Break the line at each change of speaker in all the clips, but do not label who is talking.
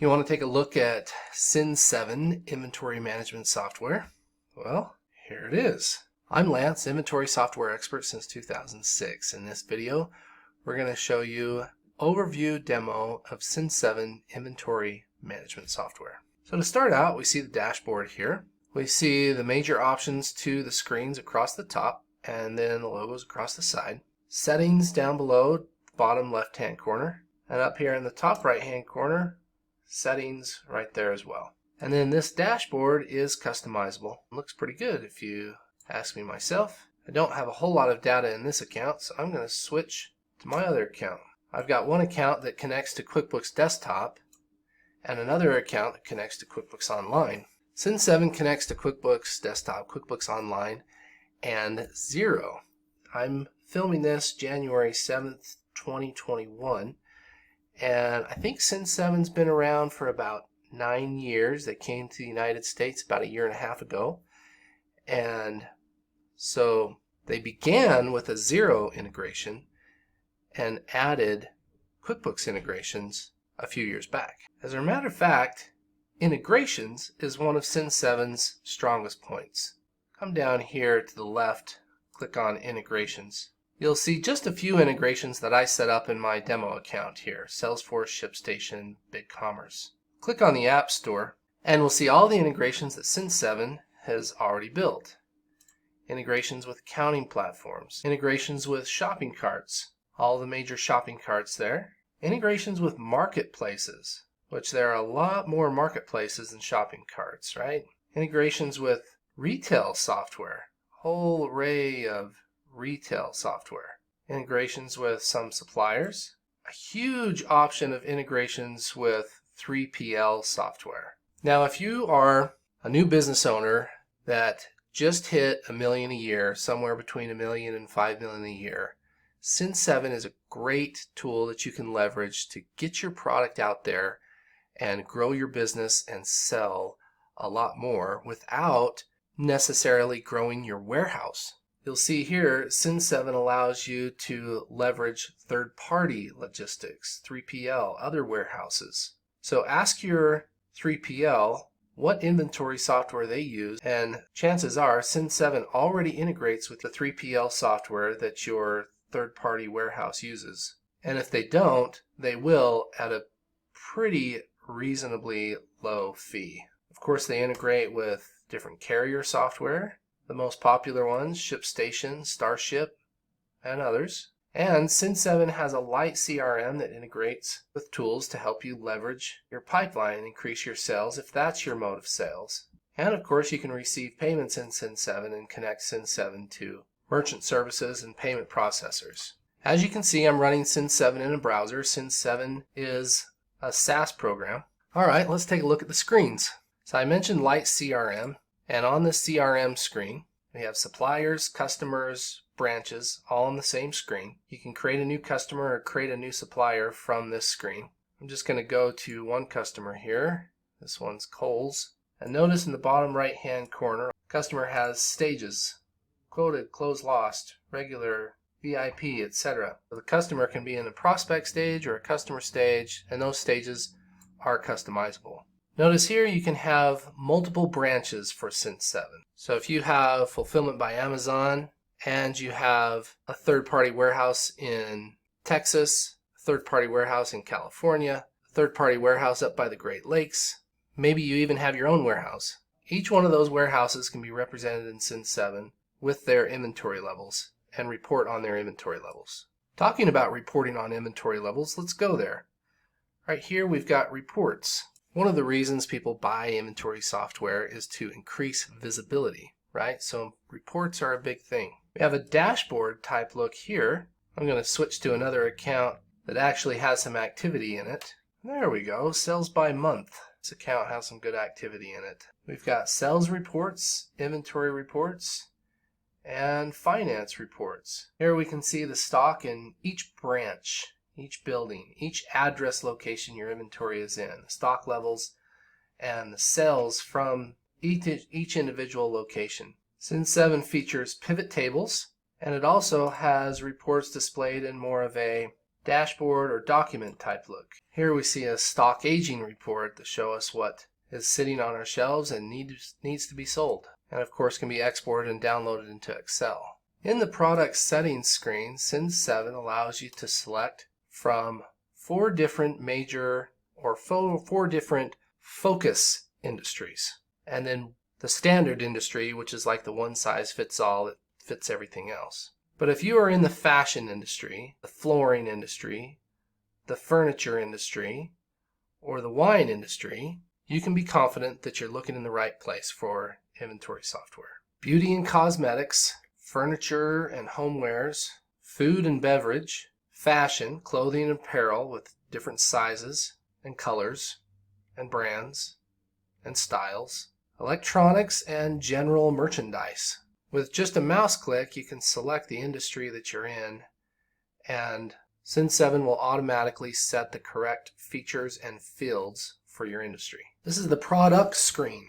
You want to take a look at Cin7 inventory management software? Well, here it is. I'm Lance, inventory software expert since 2006. In this video, we're going to show you overview demo of Cin7 inventory management software. So to start out, we see the dashboard here. We see the major options to the screens across the top and then the logos across the side. Settings down below, bottom left-hand corner, and up here in the top right-hand corner, settings right there as well. And then this dashboard is customizable. It looks pretty good if you ask me myself. I don't have a whole lot of data in this account, so I'm going to switch to my other account. I've got one account that connects to QuickBooks Desktop and another account that connects to QuickBooks Online. Cin7 connects to QuickBooks Desktop, QuickBooks Online, and Xero. I'm filming this January 7th, 2021. And I think Cin7's been around for about 9 years. They came to the United States about 1.5 years ago. And so they began with a Xero integration and added QuickBooks integrations a few years back. As a matter of fact, integrations is one of Cin7's strongest points. Come down here to the left, click on integrations. You'll see just a few integrations that I set up in my demo account here. Salesforce, ShipStation, BigCommerce. Click on the App Store and we'll see all the integrations that Cin7 has already built. Integrations with accounting platforms. Integrations with shopping carts. All the major shopping carts there. Integrations with marketplaces, which there are a lot more marketplaces than shopping carts, right? Integrations with retail software. Whole array of retail software. Integrations with some suppliers. A huge option of integrations with 3PL software. Now, if you are a new business owner that just hit $1 million a year, somewhere between $1 million and $5 million a year, Cin7 is a great tool that you can leverage to get your product out there and grow your business and sell a lot more without necessarily growing your warehouse. You'll see here, Cin7 allows you to leverage third-party logistics, 3PL, other warehouses. So ask your 3PL what inventory software they use, and chances are Cin7 already integrates with the 3PL software that your third-party warehouse uses. And if they don't, they will at a pretty reasonably low fee. Of course, they integrate with different carrier software. The most popular ones, ShipStation, Starship, and others. And Cin7 has a light CRM that integrates with tools to help you leverage your pipeline and increase your sales if that's your mode of sales. And of course, you can receive payments in Cin7 and connect Cin7 to merchant services and payment processors. As you can see, I'm running Cin7 in a browser. Cin7 is a SaaS program. All right, let's take a look at the screens. So I mentioned light CRM. And on the CRM screen, we have suppliers, customers, branches, all on the same screen. You can create a new customer or create a new supplier from this screen. I'm just going to go to one customer here. This one's Kohl's. And notice in the bottom right-hand corner, customer has stages: quoted, close lost, regular, VIP, etc. So the customer can be in a prospect stage or a customer stage, and those stages are customizable. Notice here you can have multiple branches for Cin7. So if you have fulfillment by Amazon and you have a third-party warehouse in Texas, a third-party warehouse in California, a third-party warehouse up by the Great Lakes, maybe you even have your own warehouse. Each one of those warehouses can be represented in Cin7 with their inventory levels and report on their inventory levels. Talking about reporting on inventory levels, let's go there. Right here we've got reports. One of the reasons people buy inventory software is to increase visibility, right? So reports are a big thing. We have a dashboard type look here. I'm going to switch to another account that actually has some activity in it. There we go, sales by month. This account has some good activity in it. We've got sales reports, inventory reports, and finance reports. Here we can see the stock in each branch, each building, each address location your inventory is in, the stock levels, and the sales from each individual location. Cin7 features pivot tables, and it also has reports displayed in more of a dashboard or document type look. Here we see a stock aging report to show us what is sitting on our shelves and needs to be sold, and of course can be exported and downloaded into Excel. In the product settings screen, Cin7 allows you to select from four different focus industries, and then the standard industry, which is like the one size fits all, that fits everything else. But if you are in the fashion industry, the flooring industry, the furniture industry, or the wine industry, you can be confident that you're looking in the right place for inventory software. Beauty and cosmetics, furniture and homewares, food and beverage, fashion, clothing and apparel with different sizes and colors and brands and styles, electronics, and general merchandise. With just a mouse click, you can select the industry that you're in, and Cin7 will automatically set the correct features and fields for your industry. This is the product screen.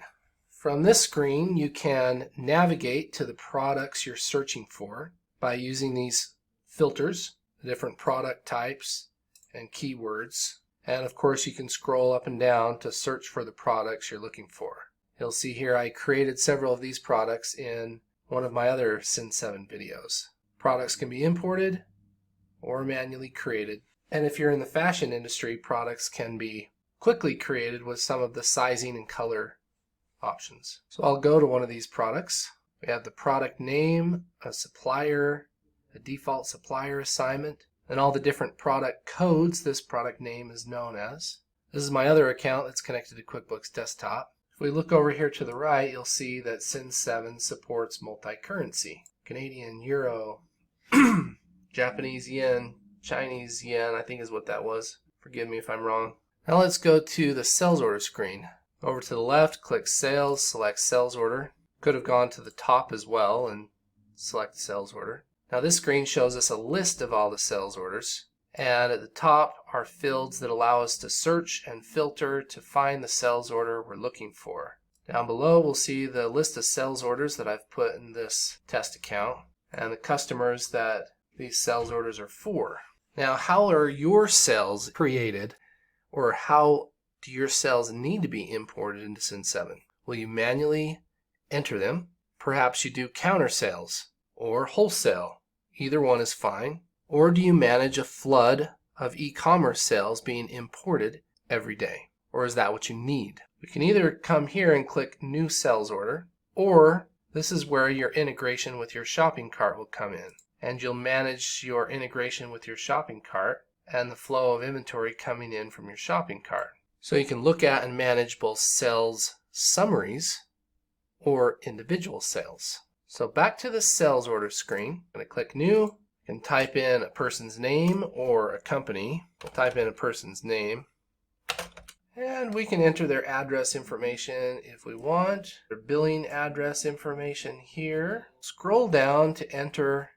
From this screen, you can navigate to the products you're searching for by using these filters, the different product types and keywords. And of course, you can scroll up and down to search for the products you're looking for. You'll see here I created several of these products in one of my other Cin7 videos. Products can be imported or manually created. And if you're in the fashion industry, products can be quickly created with some of the sizing and color options. So I'll go to one of these products. We have the product name, a supplier, a default supplier assignment, and all the different product codes this product name is known as. This is my other account that's connected to QuickBooks Desktop. If we look over here to the right, you'll see that Cin7 supports multi-currency. Canadian, Euro, Japanese yen, Chinese yen, I think is what that was. Forgive me if I'm wrong. Now let's go to the sales order screen. Over to the left, click Sales, select Sales Order. Could have gone to the top as well and select Sales Order. Now this screen shows us a list of all the sales orders, and at the top are fields that allow us to search and filter to find the sales order we're looking for. Down below we'll see the list of sales orders that I've put in this test account and the customers that these sales orders are for. Now, how are your sales created, or how do your sales need to be imported into Cin7? Will you manually enter them? Perhaps you do counter sales or wholesale. Either one is fine. Or do you manage a flood of e-commerce sales being imported every day? Or is that what you need? We can either come here and click New Sales Order, or this is where your integration with your shopping cart will come in. And you'll manage your integration with your shopping cart and the flow of inventory coming in from your shopping cart. So you can look at and manage both sales summaries or individual sales. So back to the sales order screen. I'm going to click New. You can type in a person's name or a company. We'll type in a person's name. And we can enter their address information if we want. Their billing address information here. Scroll down to enter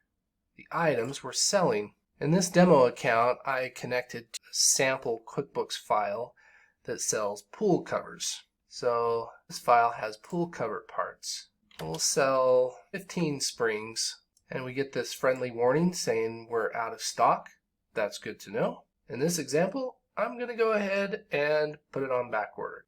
the items we're selling. In this demo account, I connected to a sample QuickBooks file that sells pool covers. So this file has pool cover parts. We'll sell 15 springs, and we get this friendly warning saying we're out of stock. That's good to know. In this example, I'm going to go ahead and put it on back order.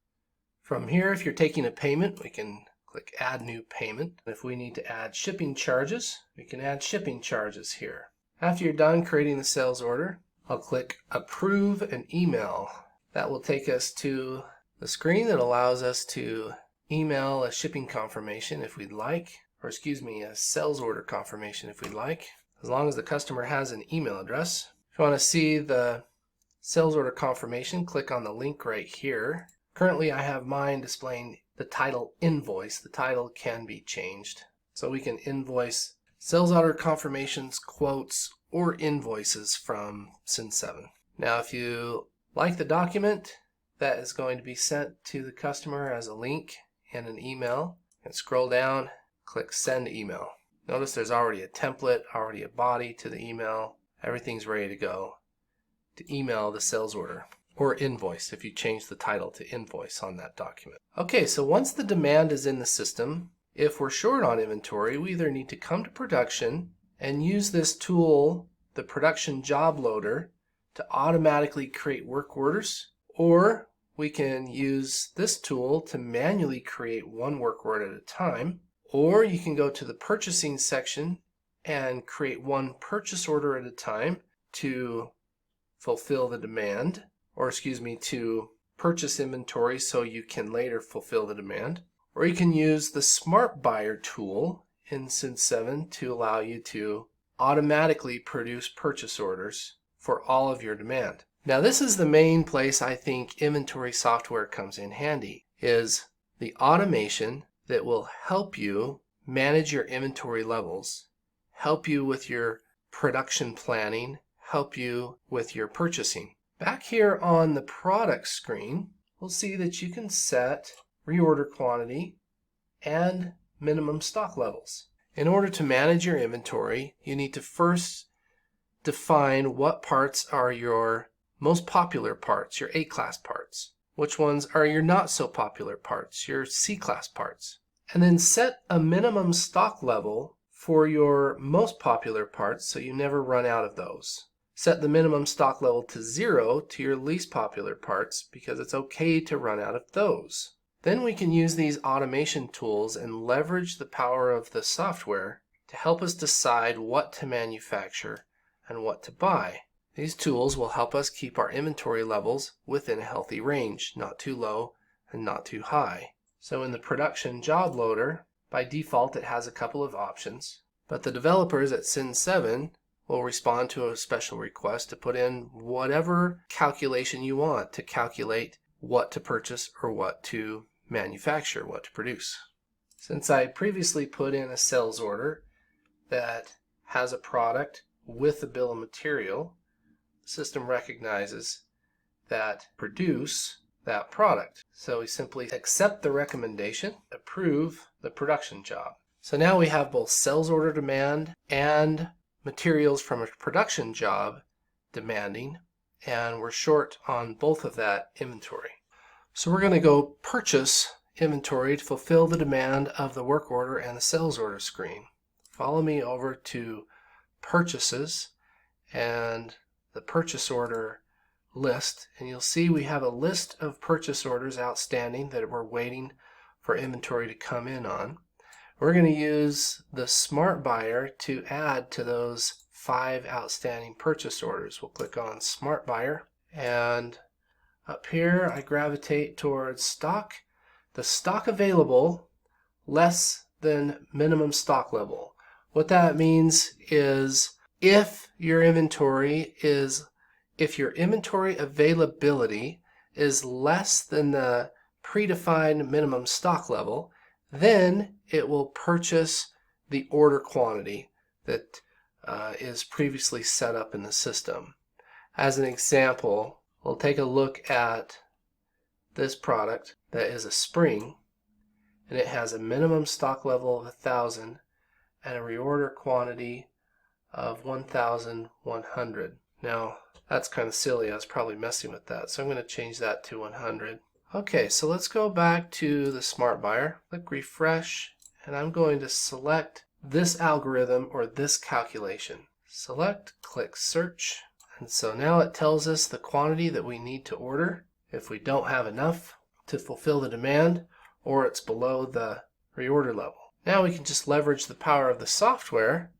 From here, if you're taking a payment, we can click Add New Payment. If we need to add shipping charges, we can add shipping charges here. After you're done creating the sales order, I'll click Approve an Email. That will take us to the screen that allows us to email a shipping confirmation if we'd like, or a sales order confirmation if we'd like, as long as the customer has an email address. If you want to see the sales order confirmation, click on the link right here. Currently I have mine displaying the title Invoice. The title can be changed. So we can invoice sales order confirmations, quotes, or invoices from Cin7. Now if you like the document, that is going to be sent to the customer as a link in an email. And scroll down, click Send Email. Notice there's already a template, already a body to the email. Everything's ready to go to email the sales order, or invoice if you change the title to invoice on that document. Okay, so once the demand is in the system, if we're short on inventory, we either need to come to production and use this tool, the production job loader, to automatically create work orders, or we can use this tool to manually create one work order at a time, or you can go to the purchasing section and create one purchase order at a time to fulfill the demand, or to purchase inventory so you can later fulfill the demand. Or you can use the Smart Buyer tool in Cin7 to allow you to automatically produce purchase orders for all of your demand. Now this is the main place I think inventory software comes in handy, is the automation that will help you manage your inventory levels, help you with your production planning, help you with your purchasing. Back here on the product screen, we'll see that you can set reorder quantity and minimum stock levels. In order to manage your inventory, you need to first define what parts are your most popular parts, your A-class parts. Which ones are your not so popular parts, your C-class parts. And then set a minimum stock level for your most popular parts so you never run out of those. Set the minimum stock level to 0 to your least popular parts because it's okay to run out of those. Then we can use these automation tools and leverage the power of the software to help us decide what to manufacture and what to buy. These tools will help us keep our inventory levels within a healthy range, not too low and not too high. So in the production job loader, by default it has a couple of options, but the developers at Cin7 will respond to a special request to put in whatever calculation you want to calculate what to purchase or what to manufacture, what to produce. Since I previously put in a sales order that has a product with a bill of material, the system recognizes that produce that product. So we simply accept the recommendation, approve the production job. So now we have both sales order demand and materials from a production job demanding, and we're short on both of that inventory. So we're going to go purchase inventory to fulfill the demand of the work order and the sales order screen. Follow me over to purchases and the purchase order list, and you'll see we have a list of purchase orders outstanding that we're waiting for inventory to come in on. We're going to use the Smart Buyer to add to those 5 outstanding purchase orders. We'll click on Smart Buyer, and up here I gravitate towards stock. The stock available less than minimum stock level. What that means is if your inventory availability is less than the predefined minimum stock level, then it will purchase the order quantity that is previously set up in the system. As an example, we'll take a look at this product that is a spring, and it has a minimum stock level of 1,000 and a reorder quantity of 1,100. Now that's kind of silly, I was probably messing with that, so I'm going to change that to 100. Okay, so let's go back to the Smart Buyer, click refresh, and I'm going to select this algorithm or this calculation. Select, click search, and so now it tells us the quantity that we need to order if we don't have enough to fulfill the demand or it's below the reorder level. Now we can just leverage the power of the software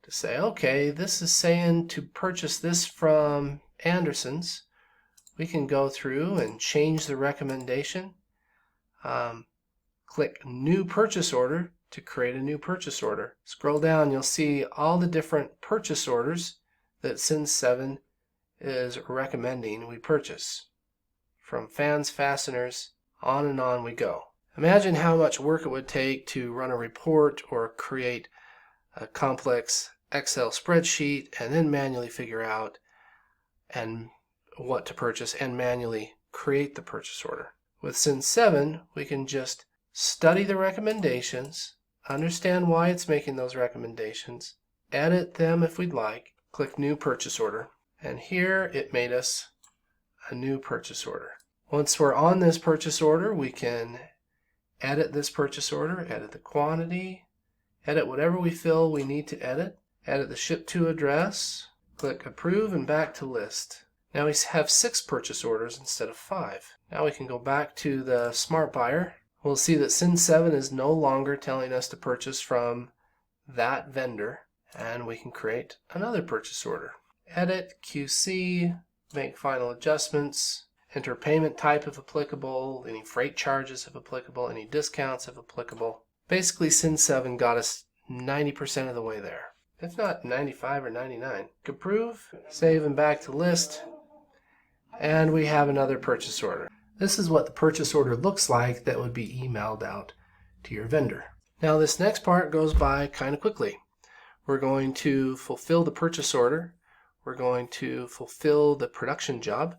to say, okay, this is saying to purchase this from Anderson's. We can go through and change the recommendation. Click New Purchase Order to create a new purchase order. Scroll down, you'll see all the different purchase orders that Cin7 is recommending we purchase. From fans, fasteners, on and on we go. Imagine how much work it would take to run a report or create a complex Excel spreadsheet and then manually figure out what to purchase and manually create the purchase order. With Cin7, we can just study the recommendations, understand why it's making those recommendations, edit them if we'd like, click New Purchase Order, and here it made us a new purchase order. Once we're on this purchase order, we can edit this purchase order, edit the quantity, edit whatever we feel we need to edit the ship to address, Click Approve and back to List. Now we have 6 purchase orders instead of 5. Now we can go back to the Smart Buyer. We'll see that Cin7 is no longer telling us to purchase from that vendor, and we can create another purchase order. Edit, QC, make final adjustments, enter payment type if applicable, any freight charges if applicable, any discounts if applicable. Basically, Cin7 got us 90% of the way there, if not 95 or 99. Approve, save and back to list, and we have another purchase order. This is what the purchase order looks like that would be emailed out to your vendor. Now this next part goes by kind of quickly. We're going to fulfill the purchase order, we're going to fulfill the production job,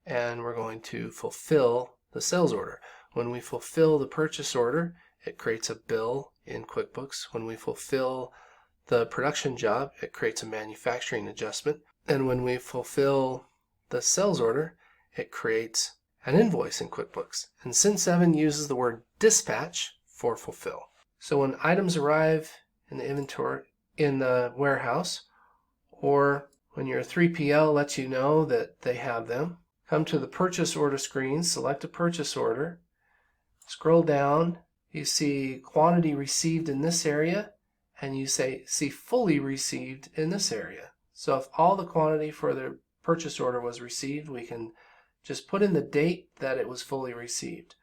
and we're going to fulfill the sales order. When we fulfill the purchase order, it creates a bill in QuickBooks. When we fulfill the production job, it creates a manufacturing adjustment. And when we fulfill the sales order, it creates an invoice in QuickBooks. And Cin7 uses the word dispatch for fulfill. So when items arrive in the inventory in the warehouse, or when your 3PL lets you know that they have them, come to the purchase order screen, select a purchase order, scroll down, you see quantity received in this area, and you see fully received in this area. So if all the quantity for the purchase order was received, we can just put in the date that it was fully received.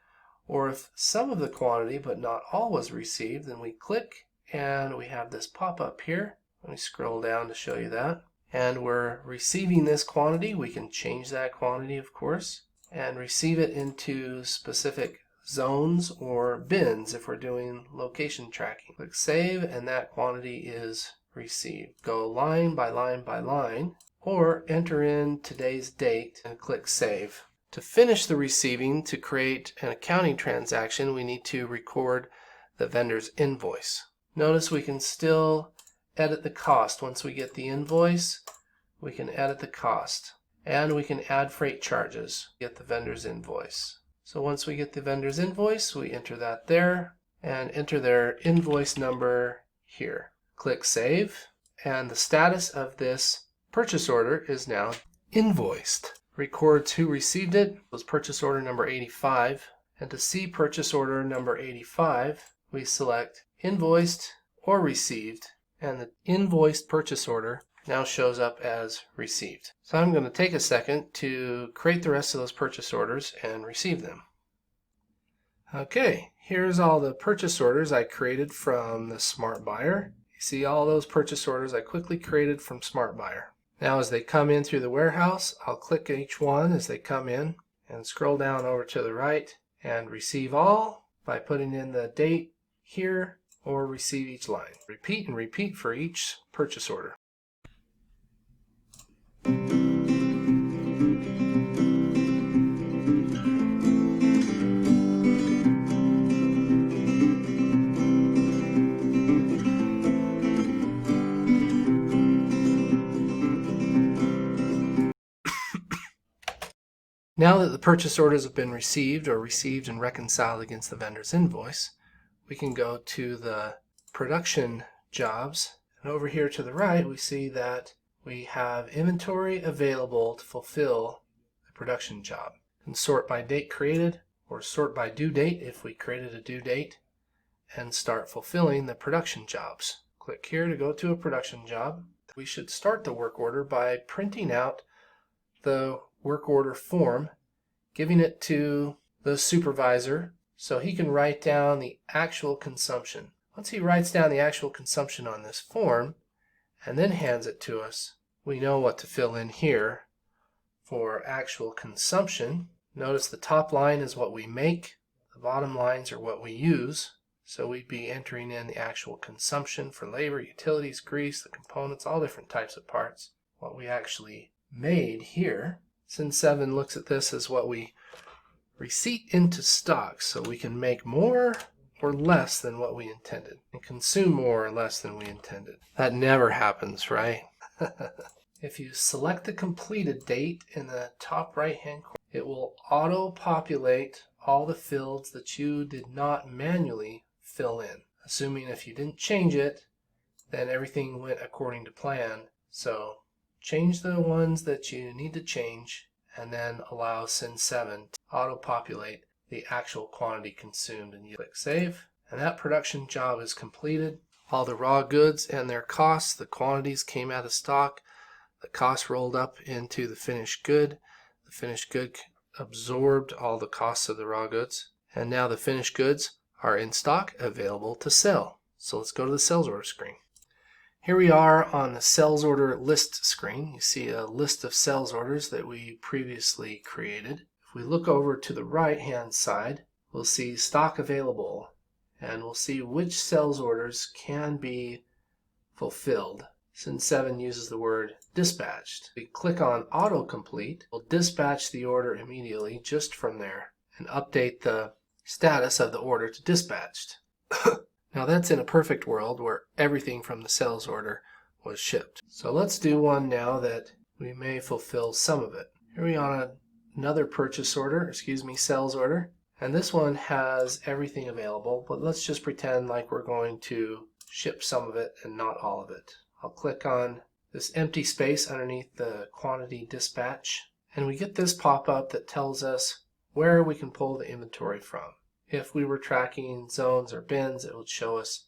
Or if some of the quantity but not all was received, then we click and we have this pop up here. Let me scroll down to show you that. And we're receiving this quantity. We can change that quantity, of course, and receive it into specific zones or bins if we're doing location tracking. Click Save, and that quantity is received. Go line by line by line, or enter in today's date and click Save. To finish the receiving, to create an accounting transaction, we need to record the vendor's invoice. Notice we can still edit the cost. Once we get the invoice, we can edit the cost, and we can add freight charges, get the vendor's invoice. So once we get the vendor's invoice, we enter that there and enter their invoice number here. Click Save, and the status of this purchase order is now invoiced. Records who received it. It was purchase order number 85, and to see purchase order number 85, we select invoiced or received, and the invoiced purchase order now shows up as received. So I'm going to take a second to create the rest of those purchase orders and receive them. Okay, here's all the purchase orders I created from the Smart Buyer. You see all those purchase orders I quickly created from Smart Buyer. Now as they come in through the warehouse, I'll click each one as they come in and scroll down over to the right and receive all by putting in the date here, or receive each line. Repeat and repeat for each purchase order. Now that the purchase orders have been received and reconciled against the vendor's invoice, we can go to the production jobs, and over here to the right we see that we have inventory available to fulfill the production job. And sort by date created, or sort by due date if we created a due date, and start fulfilling the production jobs. Click here to go to a production job. We should start the work order by printing out the work order form, giving it to the supervisor so he can write down the actual consumption. Once he writes down the actual consumption on this form and then hands it to us, we know what to fill in here for actual consumption. Notice the top line is what we make, the bottom lines are what we use. So we'd be entering in the actual consumption for labor, utilities, grease, the components, all different types of parts. What we actually made here. Cin7 looks at this as what we receipt into stock, so we can make more or less than what we intended and consume more or less than we intended. That never happens, right? If you select the completed date in the top right hand corner, it will auto-populate all the fields that you did not manually fill in. Assuming if you didn't change it, then everything went according to plan. So change the ones that you need to change, and then allow Cin7 to auto-populate the actual quantity consumed, and you click Save. And that production job is completed. All the raw goods and their costs, the quantities came out of stock, the costs rolled up into the finished good. The finished good absorbed all the costs of the raw goods, and now the finished goods are in stock, available to sell. So let's go to the sales order screen. Here we are on the sales order list screen. You see a list of sales orders that we previously created. If we look over to the right hand side, we'll see stock available, and we'll see which sales orders can be fulfilled. Cin7 uses the word dispatched. We click on autocomplete. We'll dispatch the order immediately just from there and update the status of the order to dispatched. Now that's in a perfect world where everything from the sales order was shipped. So let's do one now that we may fulfill some of it. Here we are on another purchase order, sales order. And this one has everything available, but let's just pretend like we're going to ship some of it and not all of it. I'll click on this empty space underneath the quantity dispatch, and we get this pop-up that tells us where we can pull the inventory from. If we were tracking zones or bins, it would show us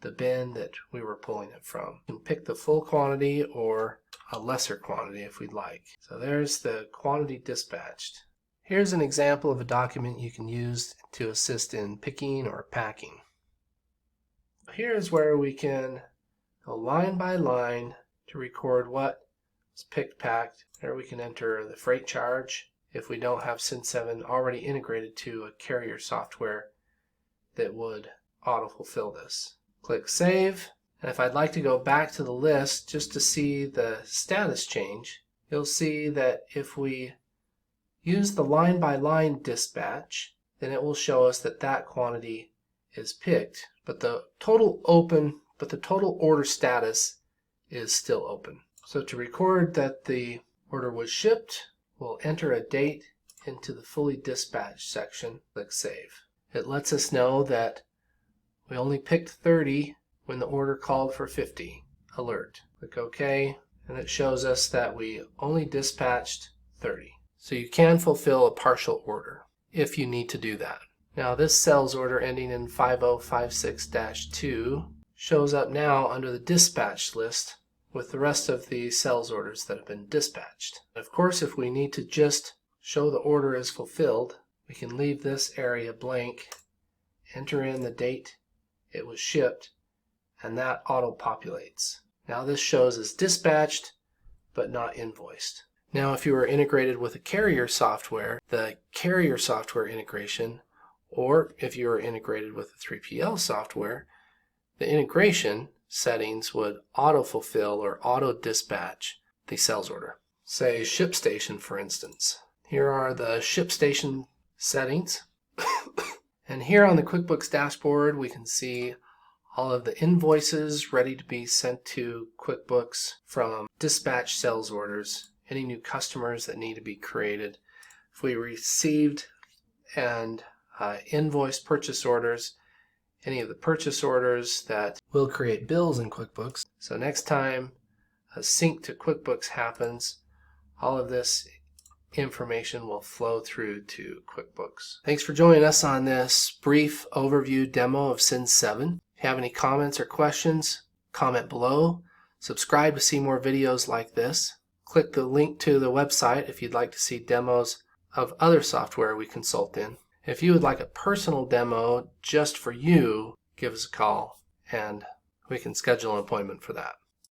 the bin that we were pulling it from. You can pick the full quantity or a lesser quantity if we'd like. So there's the quantity dispatched. Here's an example of a document you can use to assist in picking or packing. Here's where we can go line by line to record what was picked, packed. There we can enter the freight charge if we don't have Cin7 already integrated to a carrier software that would auto-fulfill this. Click Save, and if I'd like to go back to the list just to see the status change, you'll see that if we use the line by line dispatch, then it will show us that that quantity is picked, but the total order status is still open. So to record that the order was shipped, we'll enter a date into the fully dispatched section, click Save. It lets us know that we only picked 30 when the order called for 50. Alert. Click OK, and it shows us that we only dispatched 30. So you can fulfill a partial order if you need to do that. Now this sales order ending in 5056-2 shows up now under the dispatched list with the rest of the sales orders that have been dispatched. Of course, if we need to just show the order as fulfilled, we can leave this area blank, enter in the date it was shipped, and that auto-populates. Now this shows as dispatched but not invoiced. Now if you are integrated with a carrier software, the carrier software integration, or if you are integrated with a 3PL software, the integration settings would auto-fulfill or auto-dispatch the sales order. Say ShipStation, for instance. Here are the ShipStation settings. And here on the QuickBooks dashboard, we can see all of the invoices ready to be sent to QuickBooks from dispatched sales orders, any new customers that need to be created. If we received and invoiced purchase orders, any of the purchase orders that will create bills in QuickBooks. So next time a sync to QuickBooks happens, all of this information will flow through to QuickBooks. Thanks for joining us on this brief overview demo of Cin7. If you have any comments or questions, comment below. Subscribe to see more videos like this. Click the link to the website if you'd like to see demos of other software we consult in. If you would like a personal demo just for you, give us a call and we can schedule an appointment for that.